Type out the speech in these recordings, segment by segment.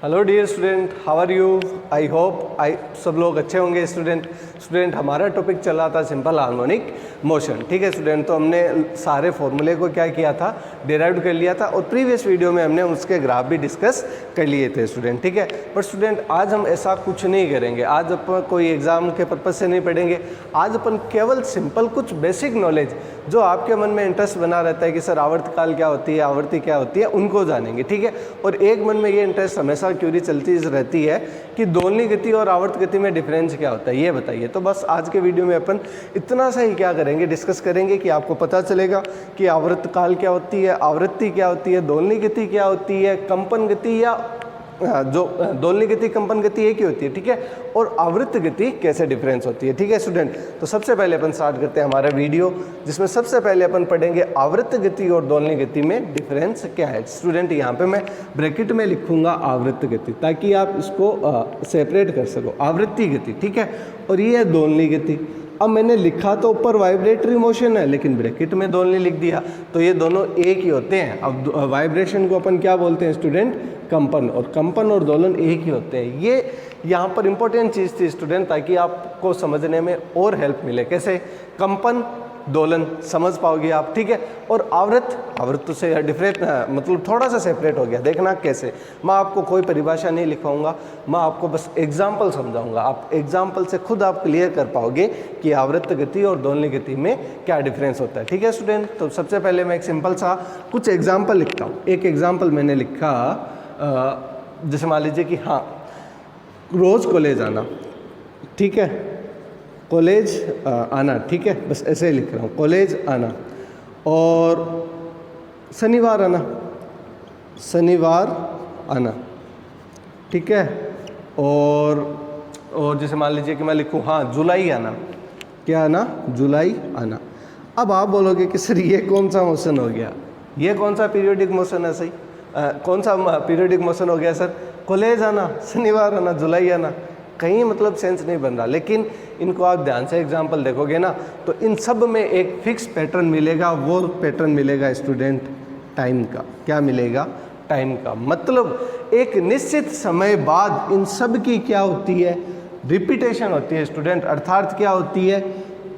Hello dear student, how are you? I hope सब लोग अच्छे होंगे। स्टूडेंट हमारा टॉपिक चल रहा था सिंपल हार्मोनिक मोशन। ठीक है स्टूडेंट, तो हमने सारे फॉर्मूले को क्या किया था, डिराइव कर लिया था और प्रीवियस वीडियो में हमने उसके ग्राफ भी डिस्कस कर लिए थे स्टूडेंट। ठीक है, बट स्टूडेंट आज हम ऐसा कुछ नहीं करेंगे। आज अपन कोई एग्जाम के पर्पज से नहीं पढ़ेंगे। आज अपन केवल सिंपल कुछ बेसिक नॉलेज जो आपके मन में इंटरेस्ट बना रहता है कि सर आवर्तकाल क्या होती है, आवर्ती क्या होती है, उनको जानेंगे। ठीक है, और एक मन में ये इंटरेस्ट हमेशा क्यूरी चलती रहती है कि दोलनी गति और आवर्त गति में डिफरेंस क्या होता है, ये बताइए। तो बस आज के वीडियो में अपन इतना सा ही क्या करेंगे, डिस्कस करेंगे कि आपको पता चलेगा कि आवर्तकाल क्या होती है, आवृत्ति क्या होती है, दोलनी गति क्या होती है, कंपन गति या जो दोलनी गति कंपन गति एक ही होती है। ठीक है, और आवृत्त गति कैसे डिफरेंस होती है। ठीक है स्टूडेंट, तो सबसे पहले अपन स्टार्ट करते हैं हमारा वीडियो, जिसमें सबसे पहले अपन पढ़ेंगे आवृत्त गति और दोलनी गति में डिफरेंस क्या है। स्टूडेंट यहाँ पे मैं ब्रैकेट में लिखूंगा आवृत्त गति, ताकि आप इसको सेपरेट कर सको। आवृत्ति गति, ठीक है, और ये है दोलनी गति। अब मैंने लिखा तो ऊपर वाइब्रेटरी मोशन है, लेकिन ब्रैकेट में दोलनी लिख दिया, तो ये दोनों एक ही होते हैं। अब वाइब्रेशन को अपन क्या बोलते हैं स्टूडेंट? कंपन। और कंपन और दोलन एक ही होते हैं। ये यहाँ पर इंपॉर्टेंट चीज़ थी स्टूडेंट, ताकि आपको समझने में और हेल्प मिले। कैसे? कंपन दोलन समझ पाओगे आप। ठीक है, और आवृत्त से डिफरेंट मतलब थोड़ा सा सेपरेट हो गया। देखना कैसे, मैं आपको कोई परिभाषा नहीं लिखवाऊंगा, मैं आपको बस एग्जाम्पल समझाऊंगा। आप एग्जाम्पल से खुद आप क्लियर कर पाओगे कि आवृत्त गति और दोलनी गति में क्या डिफरेंस होता है। ठीक है स्टूडेंट, तो सबसे पहले मैं एक सिंपल सा कुछ एग्जाम्पल लिखता हूँ। एक एग्जाम्पल मैंने लिखा, जैसे मान लीजिए कि हाँ, रोज़ कॉलेज आना। ठीक है, कॉलेज आना। ठीक है, बस ऐसे ही लिख रहा हूँ, कॉलेज आना। और शनिवार आना। ठीक है, और जैसे मान लीजिए कि मैं लिखूँ हाँ, जुलाई आना। क्या आना? जुलाई आना। अब आप बोलोगे कि सर ये कौन सा मोशन हो गया, ये कौन सा पीरियोडिक मोशन है? सही, कौन सा पीरियोडिक मोशन हो गया सर? कॉलेज आना, शनिवार आना, जुलाई आना। कहीं मतलब सेंस नहीं बन रहा। लेकिन इनको आप ध्यान से एग्जाम्पल देखोगे ना, तो इन सब में एक फिक्स पैटर्न मिलेगा। वो पैटर्न मिलेगा स्टूडेंट टाइम का। क्या मिलेगा? टाइम का। मतलब एक निश्चित समय बाद इन सब की क्या होती है? रिपीटेशन होती है स्टूडेंट। अर्थात क्या होती है?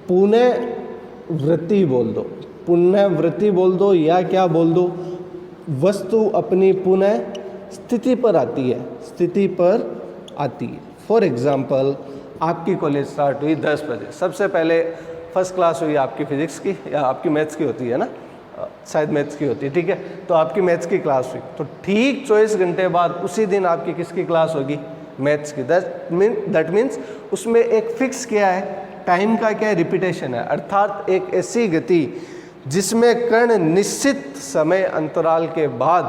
पुनरावृत्ति बोल दो, पुनरावृत्ति बोल दो, या क्या बोल दो, वस्तु अपनी पुनः स्थिति पर आती है, स्थिति पर आती है। फॉर एग्जाम्पल, आपकी कॉलेज स्टार्ट हुई 10 बजे। सबसे पहले फर्स्ट क्लास हुई आपकी फिजिक्स की, या आपकी मैथ्स की होती है ना, शायद मैथ्स की होती है। ठीक है, तो आपकी मैथ्स की क्लास हुई, तो ठीक 24 घंटे बाद उसी दिन आपकी किसकी क्लास होगी? मैथ्स की। दैट मीन्स उसमें एक फिक्स क्या है? टाइम का क्या है? रिपीटेशन है। अर्थात एक ऐसी गति जिसमें कण निश्चित समय अंतराल के बाद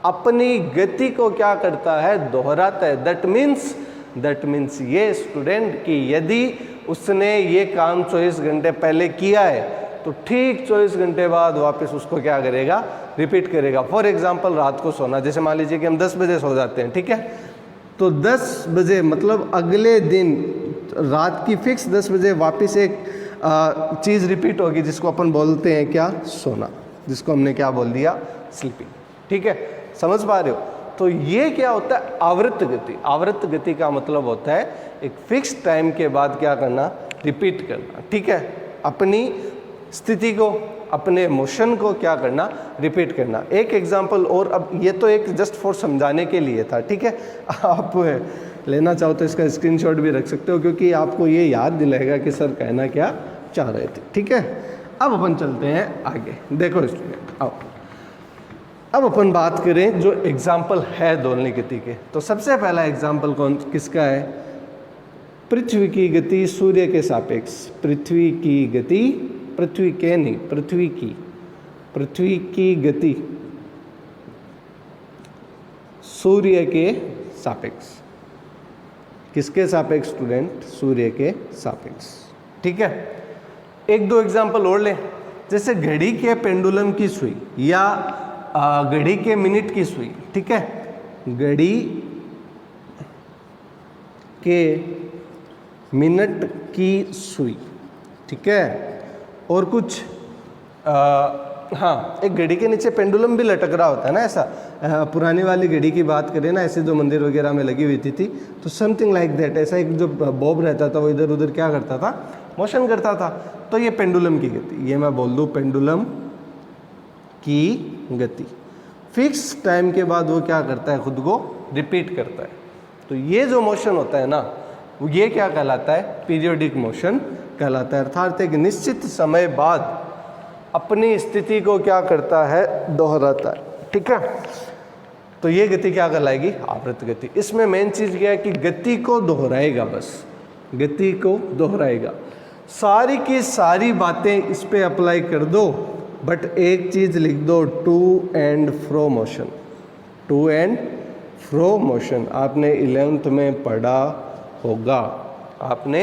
अपनी गति को क्या करता है? दोहराता है। दैट मीन्स ये स्टूडेंट कि यदि उसने ये काम 24 घंटे पहले किया है, तो ठीक 24 घंटे बाद वापस उसको क्या करेगा? रिपीट करेगा। फॉर एग्जाम्पल, रात को सोना। जैसे मान लीजिए कि हम 10 बजे सो जाते हैं। ठीक है, तो 10 बजे मतलब अगले दिन रात की फिक्स 10 बजे वापस एक चीज़ रिपीट होगी, जिसको अपन बोलते हैं क्या? सोना, जिसको हमने क्या बोल दिया? स्लीपिंग। ठीक है, समझ पा रहे हो? तो ये क्या होता है? आवृत्त गति। आवृत्त गति का मतलब होता है एक फिक्स टाइम के बाद क्या करना? रिपीट करना। ठीक है, अपनी स्थिति को, अपने मोशन को क्या करना? रिपीट करना। एक एग्जांपल और, अब ये तो एक जस्ट फॉर समझाने के लिए था। ठीक है, आप लेना चाहो तो इसका स्क्रीनशॉट भी रख सकते हो, क्योंकि आपको ये याद दिलाएगा कि सर कहना क्या चाह रहे थे। ठीक है, अब अपन चलते हैं आगे। देखो स्टूडेंट, आओ अब अपन बात करें जो एग्जाम्पल है दोलनी गति के। तो सबसे पहला एग्जाम्पल किसका है? पृथ्वी की गति सूर्य के सापेक्ष। पृथ्वी की गति, पृथ्वी के नहीं, पृथ्वी की गति सूर्य के सापेक्ष। किसके सापेक्ष स्टूडेंट? सूर्य के सापेक्ष। ठीक है, एक दो एग्जाम्पल और लें। जैसे घड़ी के पेंडुलम की सुई, या घड़ी के मिनट की सुई। ठीक है, घड़ी के मिनट की सुई। ठीक है, और कुछ हाँ, एक घड़ी के नीचे पेंडुलम भी लटक रहा होता है ना ऐसा। पुरानी वाली घड़ी की बात करें ना, ऐसे जो मंदिर वगैरह में लगी हुई थी तो समथिंग लाइक दैट, ऐसा एक जो बॉब रहता था वो इधर उधर क्या करता था, मोशन करता था। तो ये पेंडुलम की गति, ये मैं बोल दूँ पेंडुलम की गति। फिक्स टाइम के बाद वो क्या करता है, खुद को रिपीट करता है। तो ये जो मोशन होता है ना, ये क्या कहलाता है, पीरियोडिक मोशन कहलाता है। अर्थात एक निश्चित समय बाद अपनी स्थिति को क्या करता है, दोहराता है। ठीक है, तो ये गति क्या कहलाएगी, आवृत्त गति। इसमें मेन चीज़ क्या है कि गति को दोहराएगा, बस गति को दोहराएगा। सारी की सारी बातें इस पे अप्लाई कर दो, बट एक चीज़ लिख दो, to and fro motion. To and fro motion आपने 11th में पढ़ा होगा, आपने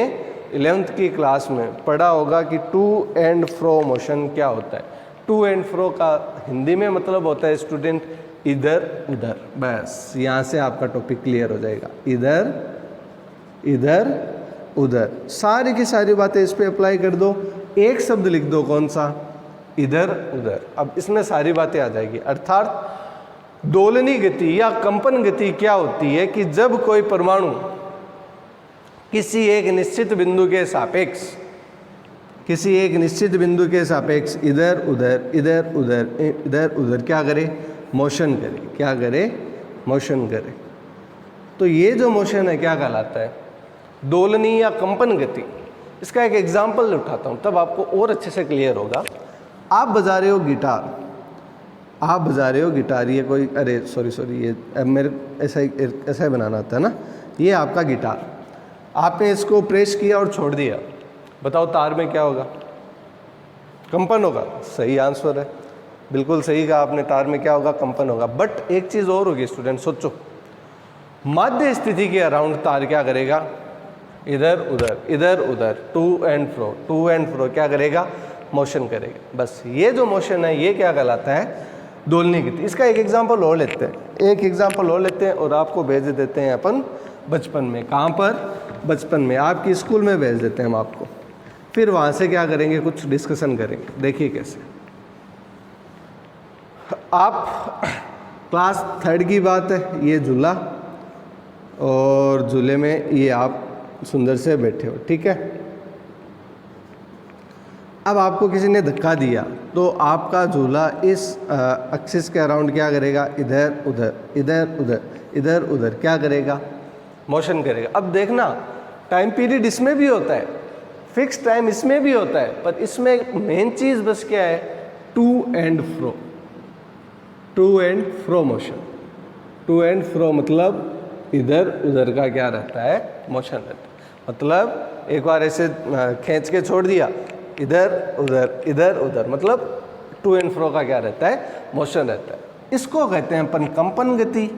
11th की क्लास में पढ़ा होगा कि टू एंड फ्रो मोशन क्या होता है। टू एंड फ्रो का हिंदी में मतलब होता है स्टूडेंट इधर उधर। बस यहाँ से आपका टॉपिक क्लियर हो जाएगा, इधर इधर उधर। सारी की सारी बातें इस पे अप्लाई कर दो, एक शब्द लिख दो, कौन सा, इधर उधर। अब इसमें सारी बातें आ जाएगी। अर्थात दोलनी गति या कंपन गति क्या होती है कि जब कोई परमाणु किसी एक निश्चित बिंदु के सापेक्ष, किसी एक निश्चित बिंदु के सापेक्ष इधर उधर इधर उधर इधर उधर क्या करे, मोशन करे। क्या करे, मोशन करे। तो ये जो मोशन है क्या कहलाता है, दोलनी या कंपन गति। इसका एक एग्जाम्पल उठाता हूँ, तब आपको और अच्छे से क्लियर होगा। आप बजा रहे हो गिटार, आप बजा रहे हो गिटार, ये कोई, अरे सॉरी ये मेरे ऐसा ही बनाना होता है ना। ये आपका गिटार, आपने इसको प्रेस किया और छोड़ दिया, बताओ तार में क्या होगा, कंपन होगा। सही आंसर है, बिल्कुल सही कहा आपने, तार में क्या होगा, कंपन होगा। बट एक चीज़ और होगी स्टूडेंट, सोचो, माध्य स्थिति के अराउंड तार क्या करेगा, इधर उधर इधर उधर, टू एंड फ्रो क्या करेगा, मोशन करेगा। बस ये जो मोशन है ये क्या कहलाता है, दोलनी गति। इसका एक एग्जांपल और लेते हैं, और आपको भेज देते हैं अपन बचपन में। कहाँ पर, बचपन में, आपकी स्कूल में भेज देते हैं हम आपको। फिर वहाँ से क्या करेंगे, कुछ डिस्कशन करेंगे। देखिए कैसे, आप क्लास 3rd की बात है, ये झूला, और झूले में ये आप सुंदर से बैठे हो। ठीक है, अब आपको किसी ने धक्का दिया तो आपका झूला इस एक्सिस के अराउंड क्या करेगा, इधर उधर इधर उधर इधर उधर क्या करेगा, मोशन करेगा। अब देखना, टाइम पीरियड इसमें भी होता है, फिक्स टाइम इसमें भी होता है, पर इसमें मेन चीज़ बस क्या है, to and fro. To and fro motion, to and fro मतलब इधर उधर का क्या रहता है, मोशन रहता है। मतलब एक बार ऐसे खींच के छोड़ दिया, इधर उधर मतलब टू एंड फ्रो का क्या रहता है, मोशन रहता है। इसको कहते हैं अपन कंपन गति,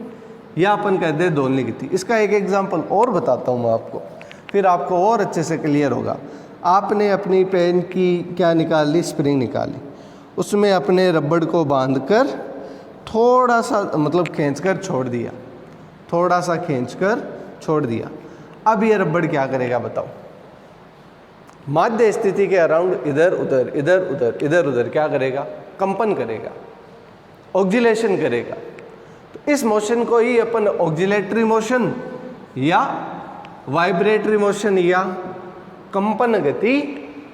या अपन कहते हैं दोलनी गति। इसका एक एग्जांपल और बताता हूँ मैं आपको, फिर आपको और अच्छे से क्लियर होगा। आपने अपनी पेन की क्या निकाल ली, स्प्रिंग निकाली, उसमें अपने रबड़ को बांधकर थोड़ा सा मतलब खींचकर छोड़ दिया, थोड़ा सा खींचकर छोड़ दिया। अब ये रबड़ क्या करेगा बताओ, माध्य स्थिति के अराउंड इधर उधर क्या करेगा, कंपन करेगा, ऑक्जिलेशन करेगा। तो इस मोशन को ही अपन ऑक्जिलेटरी मोशन या वाइब्रेटरी मोशन या कंपन गति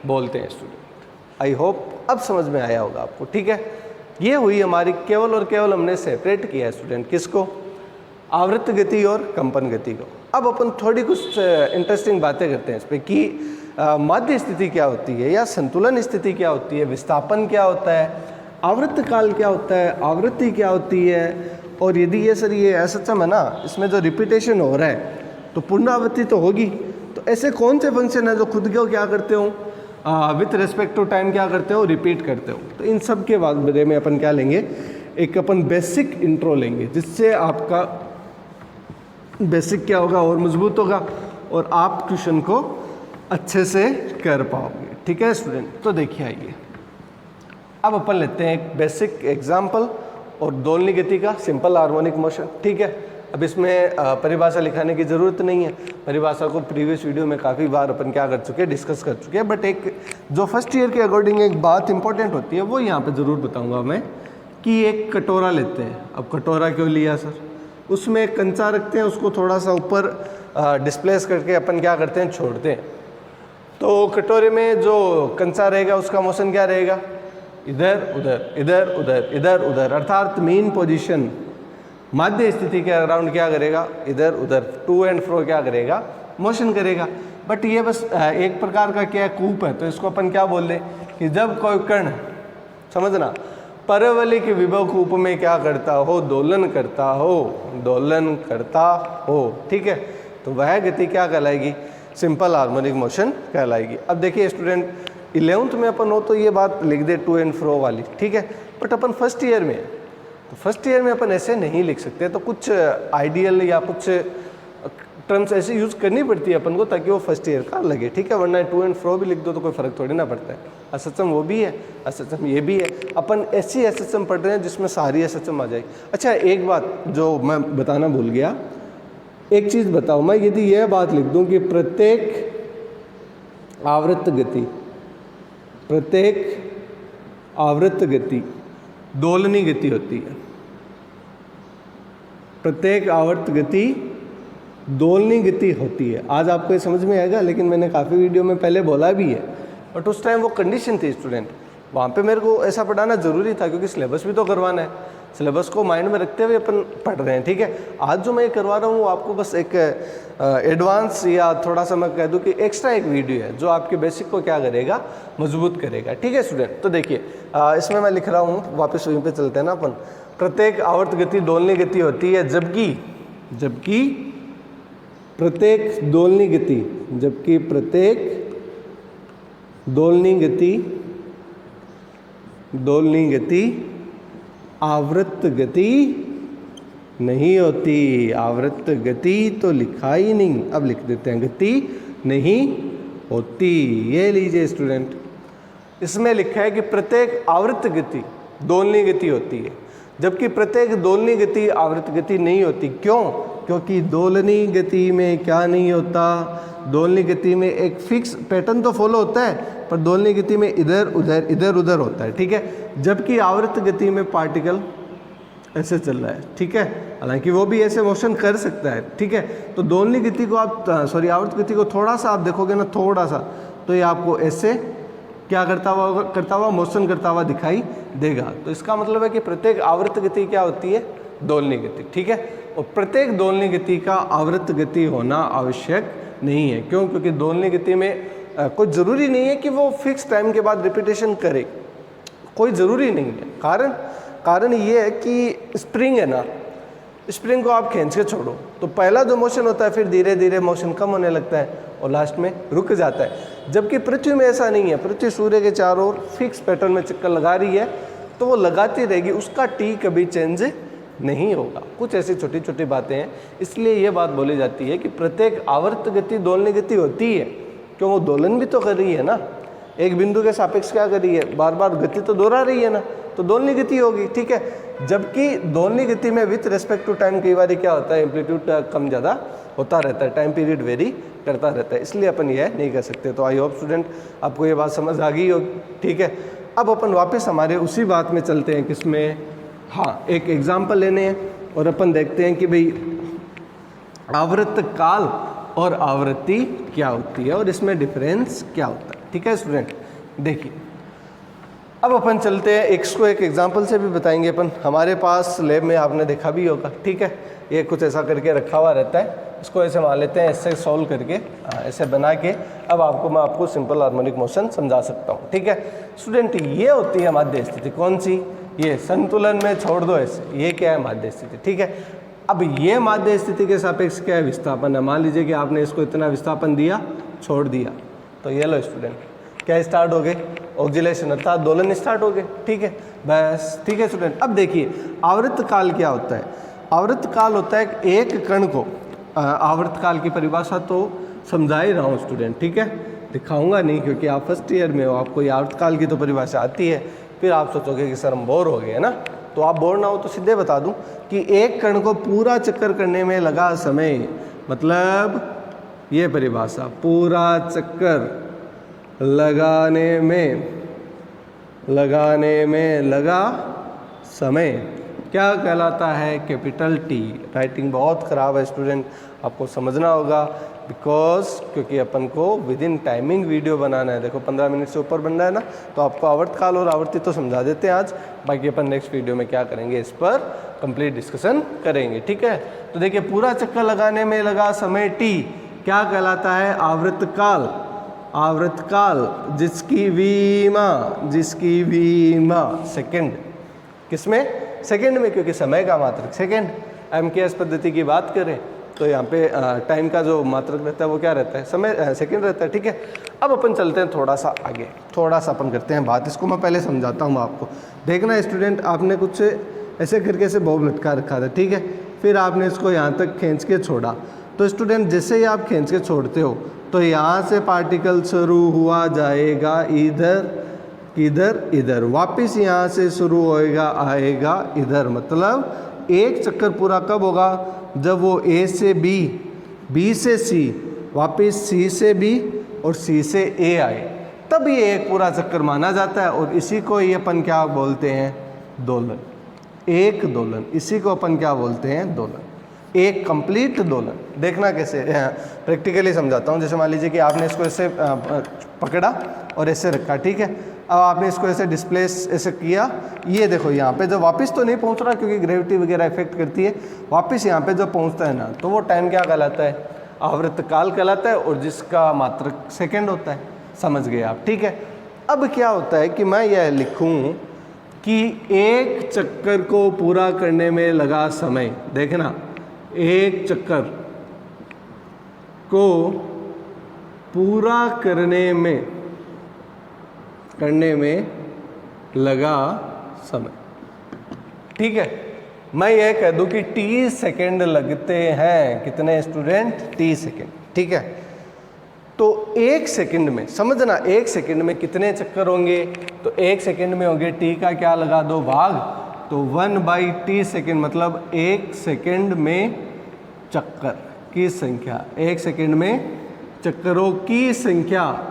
बोलते हैं स्टूडेंट। आई होप अब समझ में आया होगा आपको। ठीक है, ये हुई हमारी केवल और केवल हमने सेपरेट किया है स्टूडेंट, किसको, आवृत्त गति और कंपन गति को। अब अपन थोड़ी कुछ इंटरेस्टिंग बातें करते हैं इस पर कि माध्य स्थिति क्या होती है या संतुलन स्थिति क्या होती है, विस्थापन क्या होता है, आवृत्त काल क्या होता है, आवृत्ति क्या होती है, और यदि ये सर ये ऐसा है ना, इसमें जो रिपीटेशन हो रहा है तो पुनरावृत्ति तो होगी। तो ऐसे कौन से फंक्शन है जो खुद को क्या करते हो, विथ रिस्पेक्ट टू टाइम क्या करते हो, रिपीट करते हो। तो इन सब के बारे में अपन क्या लेंगे, एक अपन बेसिक इंट्रो लेंगे, जिससे आपका बेसिक क्या होगा और मजबूत होगा और आप ट्यूशन को अच्छे से कर पाओगे। ठीक है स्टूडेंट, तो देखिए आइए अब अपन लेते हैं एक बेसिक एग्जाम्पल और दोलनी गति का सिंपल हार्मोनिक मोशन। ठीक है, अब इसमें परिभाषा लिखाने की ज़रूरत नहीं है, परिभाषा को प्रीवियस वीडियो में काफ़ी बार अपन क्या कर चुके हैं, डिस्कस कर चुके हैं। बट एक जो फर्स्ट ईयर के अकॉर्डिंग एक बात इंपॉर्टेंट होती है वो यहाँ पे ज़रूर बताऊँगा मैं, कि एक कटोरा लेते हैं। अब कटोरा क्यों लिया सर? उसमें एक कंचा रखते हैं, उसको थोड़ा सा ऊपर डिस्प्लेस करके अपन क्या करते हैं, छोड़ते हैं। तो कटोरे में जो कंचा रहेगा उसका मोशन क्या रहेगा, इधर उधर इधर उधर इधर उधर, अर्थात मीन पोजीशन माध्य स्थिति के अराउंड क्या करेगा, इधर उधर टू एंड फ्रो क्या करेगा, मोशन करेगा। बट ये बस एक प्रकार का क्या है, कूप है। तो इसको अपन क्या बोल दें कि जब कोई कण, समझना, परवलयिक विभव कूप में क्या करता हो, दोलन करता हो, दोलन करता हो, ठीक है, तो वह गति क्या कहलाएगी, सिंपल हार्मोनिक मोशन कहलाएगी। अब देखिए स्टूडेंट, 11th में अपन हो तो ये बात लिख दे टू एंड फ्रो वाली, ठीक है, बट अपन फर्स्ट ईयर में, तो फर्स्ट ईयर में अपन ऐसे नहीं लिख सकते, तो कुछ आइडियल या कुछ टर्म्स ऐसे यूज़ करनी पड़ती है अपन को ताकि वो फर्स्ट ईयर का लगे, ठीक है, वरना टू एंड फ्रो भी लिख दो तो कोई फ़र्क थोड़ी ना पड़ता है। एसएचएम वो भी है, एसएचएम ये भी है, अपन ऐसी एसएचएम पढ़ रहे हैं जिसमें सारी एसएचएम आ जाएगी। अच्छा, एक बात जो मैं बताना भूल गया, एक चीज़ बताओ, मैं यदि यह बात लिख दूं कि प्रत्येक आवर्त गति, प्रत्येक आवर्त गति दोलनी गति होती है, प्रत्येक आवर्त गति दोलनी गति होती है। आज आपको ये समझ में आएगा, लेकिन मैंने काफ़ी वीडियो में पहले बोला भी है, बट उस टाइम वो कंडीशन थी स्टूडेंट, वहाँ पे मेरे को ऐसा पढ़ाना ज़रूरी था क्योंकि सिलेबस भी तो करवाना है, सिलेबस को माइंड में रखते हुए अपन पढ़ रहे हैं, ठीक है। आज जो मैं करवा रहा हूँ वो आपको बस एक एडवांस या थोड़ा सा मैं कह दूँ कि एक्स्ट्रा एक वीडियो है जो आपके बेसिक को क्या करेगा, मजबूत करेगा, ठीक है स्टूडेंट। तो देखिए इसमें मैं लिख रहा हूँ, वापस वहीं पे चलते हैं ना अपन, प्रत्येक आवर्त गति दोलनी गति होती है, जबकि प्रत्येक दोलनी गति, जबकि प्रत्येक दोलनी गति आवर्त गति नहीं होती। आवर्त गति तो लिखा ही नहीं, अब लिख देते हैं गति नहीं होती। ये लीजिए स्टूडेंट, इसमें लिखा है कि प्रत्येक आवर्त गति दोलनी गति होती है, जबकि प्रत्येक दोलनी गति आवर्त गति नहीं होती। क्यों? क्योंकि दोलनी गति में क्या नहीं होता, दोलनी गति में एक फिक्स पैटर्न तो फॉलो होता है, पर दोलनी गति में इधर उधर होता है, ठीक है, जबकि आवर्त गति में पार्टिकल ऐसे चल रहा है, ठीक है, हालांकि वो भी ऐसे मोशन कर सकता है, ठीक है। तो दोलनी गति को आप आवर्त गति को थोड़ा सा आप देखोगे ना, थोड़ा सा, तो ये आपको ऐसे क्या करता हुआ मोशन करता हुआ दिखाई देगा। तो इसका मतलब है कि प्रत्येक आवर्त गति क्या होती है, दोलनी गति, ठीक है। और प्रत्येक दोलनी गति का आवर्त गति होना आवश्यक नहीं है। क्यों? क्योंकि दोलनी गति में कोई ज़रूरी नहीं है कि वो फिक्स टाइम के बाद रिपीटेशन करे, कोई ज़रूरी नहीं है। कारण ये है कि स्प्रिंग है ना, स्प्रिंग को आप खींच के छोड़ो तो पहला जो मोशन होता है फिर धीरे धीरे मोशन कम होने लगता है और लास्ट में रुक जाता है। जबकि पृथ्वी में ऐसा नहीं है, पृथ्वी सूर्य के चारों ओर फिक्स पैटर्न में चक्कर लगा रही है, तो वो लगाती रहेगी, उसका टी कभी चेंज नहीं होगा। कुछ ऐसी छोटी छोटी बातें हैं, इसलिए ये बात बोली जाती है कि प्रत्येक आवर्त गति दोलनी गति होती है। क्यों? वो दोलन भी तो कर रही है ना, एक बिंदु के सापेक्ष क्या कर रही है, बार बार गति तो दोहरा रही है ना, तो दोलनी गति होगी, ठीक है। जबकि दोलनी गति में विथ रेस्पेक्ट टू टाइम कई बार क्या होता है, एम्पलीट्यूड कम ज़्यादा होता रहता है, टाइम पीरियड वेरी करता रहता है, इसलिए अपन यह नहीं कर सकते। तो आई होप स्टूडेंट आपको ये बात समझ आ गई होगी, ठीक है। अब अपन वापस हमारे उसी बात में चलते हैं, किसमें, हाँ, एक एग्जाम्पल लेने हैं और अपन देखते हैं कि भाई आवर्त काल और आवृत्ति क्या होती है और इसमें डिफरेंस क्या होता है, ठीक है स्टूडेंट। देखिए अब अपन चलते हैं, इसको एक एग्जांपल से भी बताएंगे अपन। हमारे पास लैब में आपने देखा भी होगा, ठीक है, ये कुछ ऐसा करके रखा हुआ रहता है, इसको ऐसे मान लेते हैं, ऐसे सॉल्व करके ऐसे बना के अब मैं आपको सिंपल हार्मोनिक मोशन समझा सकता हूँ, ठीक है स्टूडेंट। ये होती है माध्य स्थिति, कौन सी, ये संतुलन में छोड़ दो ऐसे, ये क्या है, माध्य स्थिति, ठीक है। अब ये माध्य स्थिति के सापेक्ष क्या है, विस्थापन है। मान लीजिए कि आपने इसको इतना विस्थापन दिया, छोड़ दिया, तो ये लो स्टूडेंट, क्या स्टार्ट हो गए, ऑक्सीलेशन अर्थात दोलन स्टार्ट हो गए, ठीक है, बस, ठीक है स्टूडेंट। अब देखिए आवर्त काल क्या होता है। आवर्त काल होता है एक कण को, आवर्त काल की परिभाषा तो समझा ही रहा हूँ स्टूडेंट, ठीक है, दिखाऊंगा नहीं क्योंकि आप फर्स्ट ईयर में हो, आपको ये आवर्त काल की तो परिभाषा आती है, फिर आप सोचोगे कि सर हम बोर हो गए, है ना। तो आप बोर ना हो तो सीधे बता दूं कि एक कण को पूरा चक्कर करने में लगा समय, मतलब ये परिभाषा, पूरा चक्कर लगाने में लगा समय क्या कहलाता है? Capital T. राइटिंग बहुत ख़राब है स्टूडेंट, आपको समझना होगा क्योंकि अपन को विद इन टाइमिंग वीडियो बनाना है। देखो 15 मिनट से ऊपर बनना है ना, तो आपको आवर्तकाल और आवर्ती तो समझा देते हैं आज, बाकी अपन नेक्स्ट वीडियो में क्या करेंगे इस पर कंप्लीट डिस्कशन करेंगे, ठीक है। तो देखिए पूरा चक्कर लगाने में लगा समय टी क्या कहलाता है? आवर्तकाल जिसकी वीमा सेकंड, किसमें? सेकंड में, क्योंकि समय का मात्रक सेकंड। एमकेएस पद्धति की बात करें तो यहाँ पे टाइम का जो मात्रक रहता है वो क्या रहता है? समय, सेकंड रहता है, ठीक है। अब अपन चलते हैं थोड़ा सा आगे, थोड़ा सा अपन करते हैं बात, इसको मैं पहले समझाता हूँ आपको। देखना स्टूडेंट, आपने कुछ ऐसे करके से बॉब लटका रखा था, ठीक है, फिर आपने इसको यहाँ तक खींच के छोड़ा। तो स्टूडेंट जैसे ही आप खींच के छोड़ते हो तो यहाँ से पार्टिकल शुरू हुआ जाएगा इधर, वापस यहाँ से शुरू होएगा आएगा इधर। मतलब एक चक्कर पूरा कब होगा? जब वो ए से बी से सी, वापस सी से बी और सी से ए आए, तब ये एक पूरा चक्कर माना जाता है। और इसी को ये अपन क्या बोलते हैं? दोलन। एक दोलन, इसी को अपन क्या बोलते हैं? दोलन, एक कंप्लीट दोलन। देखना कैसे, प्रैक्टिकली समझाता हूँ। जैसे मान लीजिए कि आपने इसको ऐसे पकड़ा और ऐसे रखा, ठीक है। अब आपने इसको ऐसे डिस्प्लेस ऐसे किया, ये देखो यहाँ पे जो वापस तो नहीं पहुँच रहा क्योंकि ग्रेविटी वगैरह इफेक्ट करती है, वापस यहाँ पे जो पहुँचता है ना, तो वो टाइम क्या कहलाता है? आवर्तकाल कहलाता है, और जिसका मात्रक सेकंड होता है। समझ गए आप, ठीक है। अब क्या होता है कि मैं यह लिखूँ कि एक चक्कर को पूरा करने में लगा समय, देखना, एक चक्कर को पूरा करने में लगा समय, ठीक है। मैं यह कह दूं कि टी सेकंड लगते हैं। कितने स्टूडेंट? टी सेकंड, ठीक है। तो एक सेकंड में, समझना, एक सेकंड में कितने चक्कर होंगे? तो एक सेकंड में होंगे, टी का क्या लगा दो? भाग, तो 1/t सेकंड, मतलब एक सेकंड में चक्कर की संख्या, एक सेकंड में चक्करों की संख्या।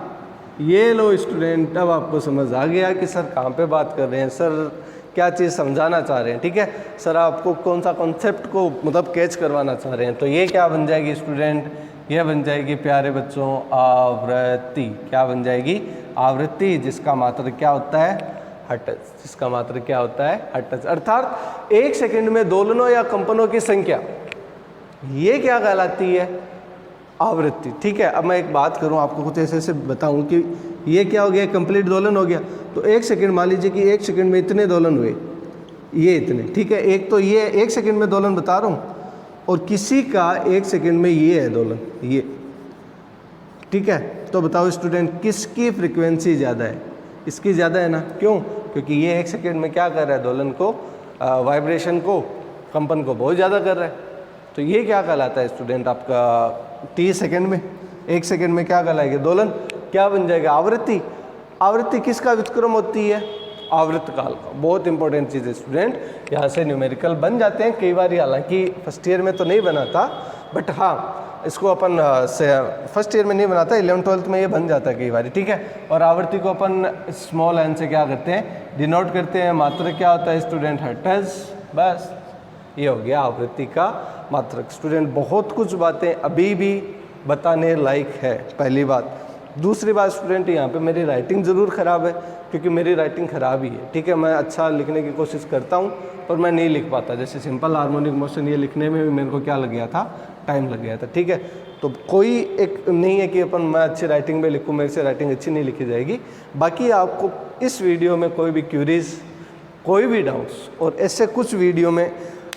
ये लो स्टूडेंट, अब आपको समझ आ गया कि सर कहाँ पे बात कर रहे हैं, सर क्या चीज़ समझाना चाह रहे हैं, ठीक है। सर आपको कौन सा कॉन्सेप्ट को मतलब कैच करवाना चाह रहे हैं। तो ये क्या बन जाएगी स्टूडेंट? ये बन जाएगी प्यारे बच्चों आवृत्ति। क्या बन जाएगी? आवृत्ति, जिसका मात्रक क्या होता है? हर्ट्ज। जिसका मात्रक क्या होता है? हर्ट्ज। अर्थात एक सेकंड में दोलनों या कंपनों की संख्या, ये क्या कहलाती है? आवृत्ति, ठीक है। अब मैं एक बात करूं, आपको कुछ ऐसे ऐसे बताऊं कि ये क्या हो गया? कंप्लीट दोलन हो गया। तो एक सेकंड, मान लीजिए कि एक सेकंड में इतने दोलन हुए, ये इतने, ठीक है। एक तो ये एक सेकंड में दोलन बता रहा हूँ, और किसी का एक सेकंड में ये है दोलन, ये, ठीक है। तो बताओ स्टूडेंट, किसकी फ्रीक्वेंसी ज़्यादा है? इसकी ज़्यादा है ना। क्यों? क्योंकि ये एक सेकंड में क्या कर रहा है? दोलन को, वाइब्रेशन को, कंपन को बहुत ज़्यादा कर रहा है। तो ये क्या कहलाता है स्टूडेंट? आपका टी सेकंड में, एक सेकंड में क्या कहलाएगा? दोलन। क्या बन जाएगा? आवृत्ति। आवृत्ति किसका व्युत्क्रम होती है? आवर्तकाल का। बहुत इंपॉर्टेंट चीज़ है स्टूडेंट, यहाँ से न्यूमेरिकल बन जाते हैं कई बार, हालांकि फर्स्ट ईयर में तो नहीं बना था, बट हाँ इसको अपन फर्स्ट ईयर में नहीं बनाता, 11th-12th में ये बन जाता है कई बार, ठीक है। और आवृत्ति को अपन स्मॉल एन से क्या करते हैं? डिनोट करते हैं। मात्रक क्या होता है स्टूडेंट? हर्ट्ज। बस ये हो गया आवृत्ति का मात्रक। स्टूडेंट बहुत कुछ बातें अभी भी बताने लायक है, पहली बात। दूसरी बात स्टूडेंट, यहाँ पे मेरी राइटिंग ज़रूर ख़राब है, क्योंकि मेरी राइटिंग ख़राब ही है, ठीक है। मैं अच्छा लिखने की कोशिश करता हूँ पर मैं नहीं लिख पाता। जैसे सिंपल हार्मोनिक मोशन ये लिखने में भी मेरे को क्या लग गया था? टाइम लग गया था, ठीक है। तो कोई एक नहीं है कि अपन मैं अच्छी राइटिंग में लिखूँ, मेरे से राइटिंग अच्छी नहीं लिखी जाएगी। बाकी आपको इस वीडियो में कोई भी क्यूरीज, कोई भी डाउट्स, और ऐसे कुछ वीडियो में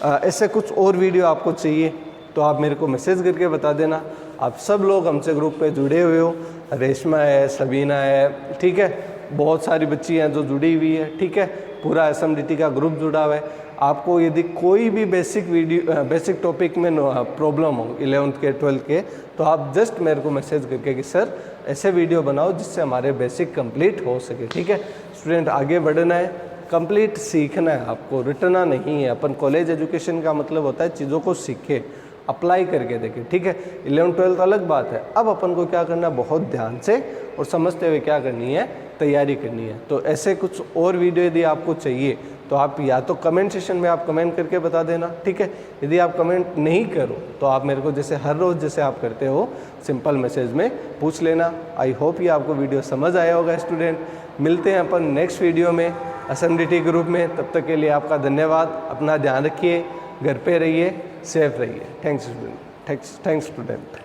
ऐसे कुछ और वीडियो आपको चाहिए तो आप मेरे को मैसेज करके बता देना। आप सब लोग हमसे ग्रुप पे जुड़े हुए हो, रेशमा है, सबीना है, ठीक है, बहुत सारी बच्ची हैं जो जुड़ी हुई है, ठीक है। पूरा SMDT का ग्रुप जुड़ा हुआ है। आपको यदि कोई भी बेसिक टॉपिक में प्रॉब्लम हो 11th के 12th के, तो आप जस्ट मेरे को मैसेज करके कि सर ऐसे वीडियो बनाओ जिससे हमारे बेसिक कंप्लीट हो सके, ठीक है। स्टूडेंट आगे बढ़ना है, कंप्लीट सीखना है आपको, रटना नहीं है। अपन कॉलेज एजुकेशन का मतलब होता है चीज़ों को सीखे, अप्लाई करके देखें, ठीक है। 11th-12th अलग बात है। अब अपन को क्या करना है? बहुत ध्यान से और समझते हुए क्या करनी है, तैयारी करनी है। तो ऐसे कुछ और वीडियो यदि आपको चाहिए तो आप या तो कमेंट सेशन में आप कमेंट करके बता देना, ठीक है। यदि आप कमेंट नहीं करो तो आप मेरे को जैसे हर रोज़ जैसे आप करते हो सिंपल मैसेज में पूछ लेना। आई होप ये आपको वीडियो समझ आया होगा स्टूडेंट। मिलते हैं अपन नेक्स्ट वीडियो में SMDT ग्रुप में। तब तक के लिए आपका धन्यवाद। अपना ध्यान रखिए, घर पे रहिए, सेफ रहिए। Thanks student.